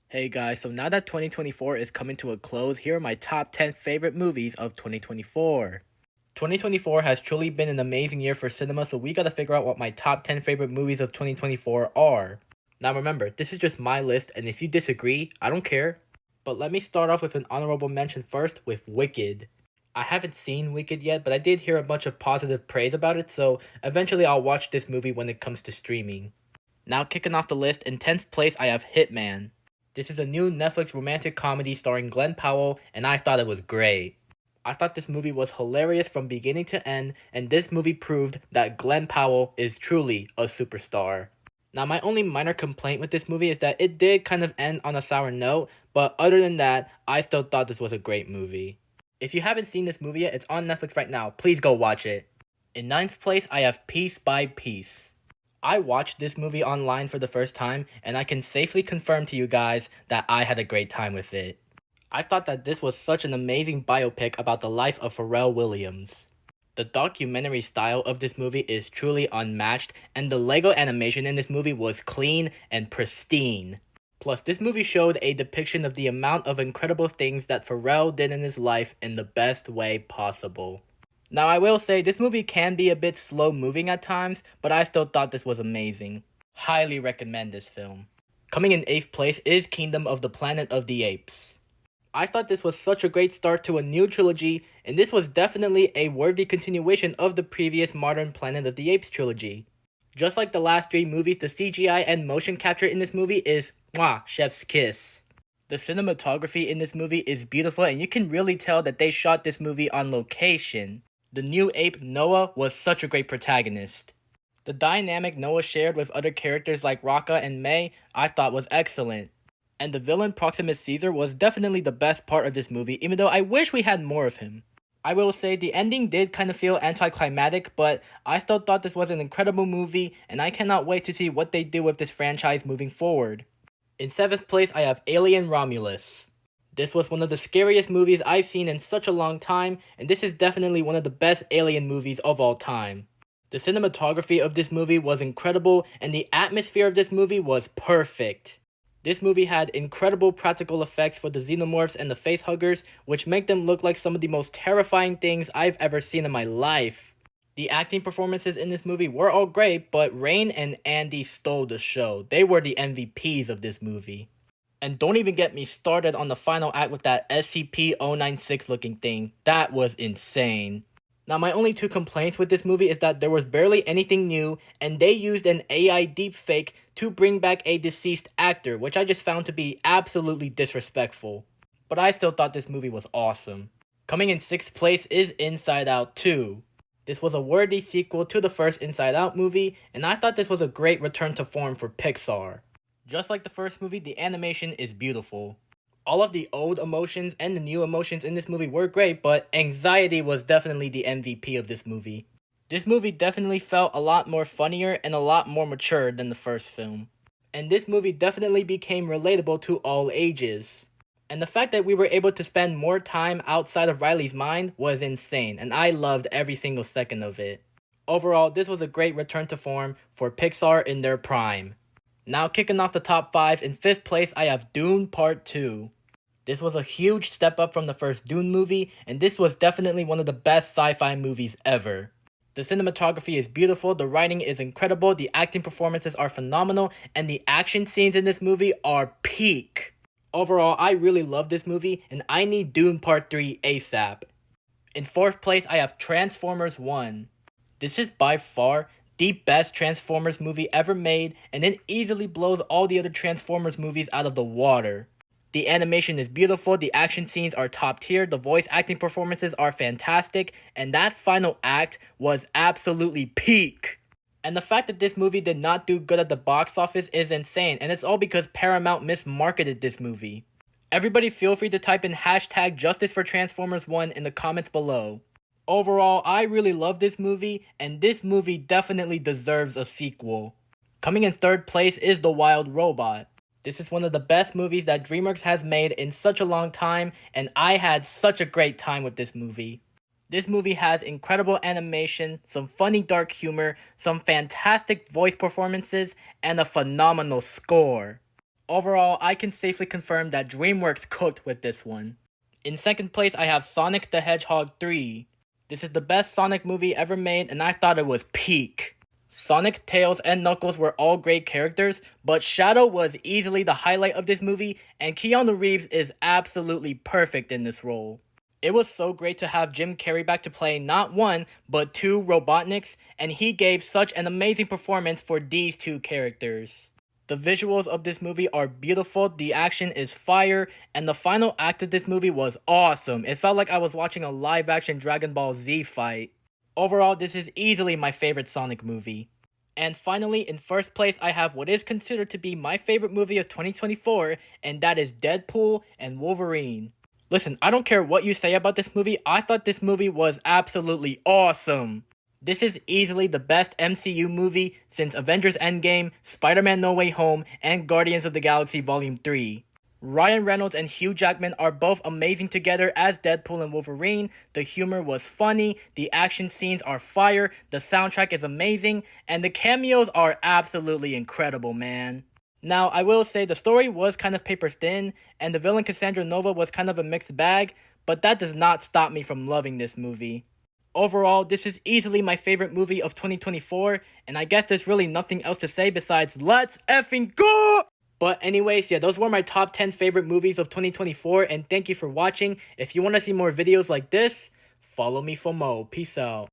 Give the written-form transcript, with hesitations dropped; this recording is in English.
Hey guys, so now that 2024 is coming to a close, here are my top 10 favorite movies of 2024. 2024 has truly been an amazing year for cinema, so we gotta figure out what my top 10 favorite movies of 2024 are. Now remember, this is just my list, and if you disagree, I don't care. But let me start off with an honorable mention first with Wicked. I haven't seen Wicked yet, but I did hear a bunch of positive praise about it, so eventually I'll watch this movie when it comes to streaming. Now kicking off the list, in 10th place I have Hitman. This is a new Netflix romantic comedy starring Glenn Powell, and I thought it was great. I thought this movie was hilarious from beginning to end, and this movie proved that Glenn Powell is truly a superstar. Now, my only minor complaint with this movie is that it did kind of end on a sour note, but other than that, I still thought this was a great movie. If you haven't seen this movie yet, it's on Netflix right now. Please go watch it. In 9th place, I have Piece by Piece. I watched this movie online for the first time, and I can safely confirm to you guys that I had a great time with it. I thought that this was such an amazing biopic about the life of Pharrell Williams. The documentary style of this movie is truly unmatched, and the Lego animation in this movie was clean and pristine. Plus, this movie showed a depiction of the amount of incredible things that Pharrell did in his life in the best way possible. Now, I will say this movie can be a bit slow moving at times, but I still thought this was amazing. Highly recommend this film. Coming in 8th place is Kingdom of the Planet of the Apes. I thought this was such a great start to a new trilogy, and this was definitely a worthy continuation of the previous modern Planet of the Apes trilogy. Just like the last three movies, the CGI and motion capture in this movie is mwah, chef's kiss. The cinematography in this movie is beautiful, and you can really tell that they shot this movie on location. The new ape, Noah, was such a great protagonist. The dynamic Noah shared with other characters like Rocka and May, I thought was excellent. And the villain Proximus Caesar was definitely the best part of this movie, even though I wish we had more of him. I will say the ending did kind of feel anticlimactic, but I still thought this was an incredible movie, and I cannot wait to see what they do with this franchise moving forward. In 7th place, I have Alien Romulus. This was one of the scariest movies I've seen in such a long time, and this is definitely one of the best alien movies of all time. The cinematography of this movie was incredible, and the atmosphere of this movie was perfect. This movie had incredible practical effects for the xenomorphs and the facehuggers, which make them look like some of the most terrifying things I've ever seen in my life. The acting performances in this movie were all great, but Rain and Andy stole the show. They were the MVPs of this movie. And don't even get me started on the final act with that SCP-096 looking thing. That was insane. Now, my only two complaints with this movie is that there was barely anything new, and they used an AI deepfake to bring back a deceased actor, which I just found to be absolutely disrespectful. But I still thought this movie was awesome. Coming in 6th place is Inside Out 2. This was a worthy sequel to the first Inside Out movie, and I thought this was a great return to form for Pixar. Just like the first movie, the animation is beautiful. All of the old emotions and the new emotions in this movie were great, but anxiety was definitely the MVP of this movie. This movie definitely felt a lot more funnier and a lot more mature than the first film. And this movie definitely became relatable to all ages. And the fact that we were able to spend more time outside of Riley's mind was insane, and I loved every single second of it. Overall, this was a great return to form for Pixar in their prime. Now kicking off the top 5, in 5th place I have Dune Part 2. This was a huge step up from the first Dune movie, and this was definitely one of the best sci-fi movies ever. The cinematography is beautiful, the writing is incredible, the acting performances are phenomenal, and the action scenes in this movie are peak. Overall, I really love this movie, and I need Dune Part 3 ASAP. In 4th place I have Transformers 1. This is by far the best Transformers movie ever made, and it easily blows all the other Transformers movies out of the water. The animation is beautiful, the action scenes are top tier, the voice acting performances are fantastic, and that final act was absolutely peak. And the fact that this movie did not do good at the box office is insane, and it's all because Paramount mismarketed this movie. Everybody feel free to type in hashtag Justice for Transformers 1 in the comments below. Overall, I really love this movie, and this movie definitely deserves a sequel. Coming in 3rd place is The Wild Robot. This is one of the best movies that DreamWorks has made in such a long time, and I had such a great time with this movie. This movie has incredible animation, some funny dark humor, some fantastic voice performances, and a phenomenal score. Overall, I can safely confirm that DreamWorks cooked with this one. In second place, I have Sonic the Hedgehog 3. This is the best Sonic movie ever made, and I thought it was peak. Sonic, Tails, and Knuckles were all great characters, but Shadow was easily the highlight of this movie, and Keanu Reeves is absolutely perfect in this role. It was so great to have Jim Carrey back to play not one, but two Robotniks, and he gave such an amazing performance for these two characters. The visuals of this movie are beautiful, the action is fire, and the final act of this movie was awesome. It felt like I was watching a live-action Dragon Ball Z fight. Overall, this is easily my favorite Sonic movie. And finally, in first place, I have what is considered to be my favorite movie of 2024, and that is Deadpool and Wolverine. Listen, I don't care what you say about this movie, I thought this movie was absolutely awesome. This is easily the best MCU movie since Avengers Endgame, Spider-Man No Way Home, and Guardians of the Galaxy Volume 3. Ryan Reynolds and Hugh Jackman are both amazing together as Deadpool and Wolverine. The humor was funny, the action scenes are fire, the soundtrack is amazing, and the cameos are absolutely incredible, man. Now, I will say the story was kind of paper thin, and the villain Cassandra Nova was kind of a mixed bag, but that does not stop me from loving this movie. Overall, this is easily my favorite movie of 2024, and I guess there's really nothing else to say besides let's effing go! But anyways, yeah, those were my top 10 favorite movies of 2024, and thank you for watching. If you want to see more videos like this, follow me for more. Peace out.